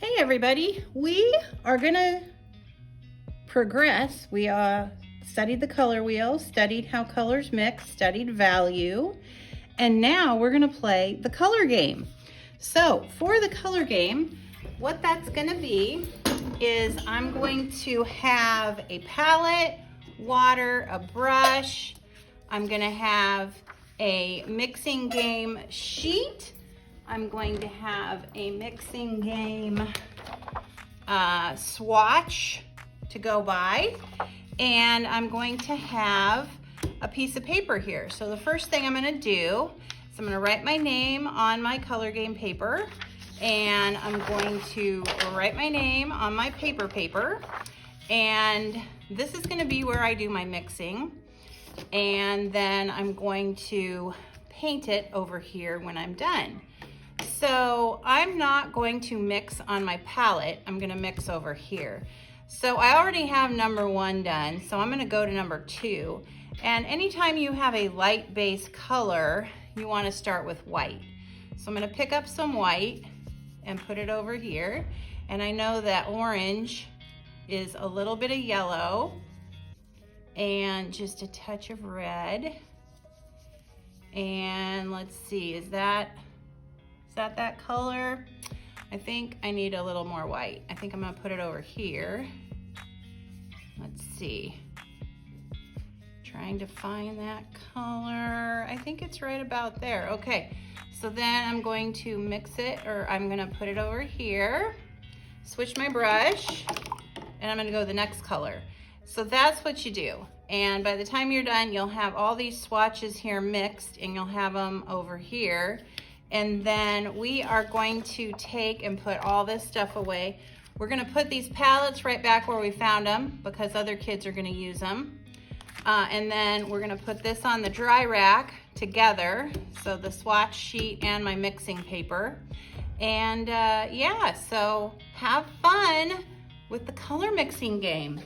Hey everybody, we are gonna progress. We studied the color wheel, studied how colors mix, studied value, and now we're gonna play the color game. So for the color game, what that's gonna be is I'm going to have a palette, water, a brush. I'm gonna have a mixing game sheet. I'm going to have a mixing game swatch to go by, and I'm going to have a piece of paper here. So the first thing I'm going to do is I'm going to write my name on my color game paper, and I'm going to write my name on my paper, and this is going to be where I do my mixing, and then I'm going to paint it over here when I'm done. So I'm not going to mix on my palette, I'm gonna mix over here. So I already have number 1 done, so I'm gonna go to number 2. And anytime you have a light base color, you wanna start with white. So I'm gonna pick up some white and put it over here. And I know that orange is a little bit of yellow and just a touch of red. And let's see, is that color? I think I need a little more white. I think I'm gonna put it over here. Let's see. Trying to find that color. I think it's right about there. Okay, so then I'm going to mix it, or I'm gonna put it over here, switch my brush, and I'm gonna go the next color. So that's what you do. And by the time you're done, you'll have all these swatches here mixed, and you'll have them over here. And then we are going to take and put all this stuff away. We're gonna put these palettes right back where we found them because other kids are gonna use them. And then we're gonna put this on the dry rack together. So the swatch sheet and my mixing paper. And yeah, so have fun with the color mixing game.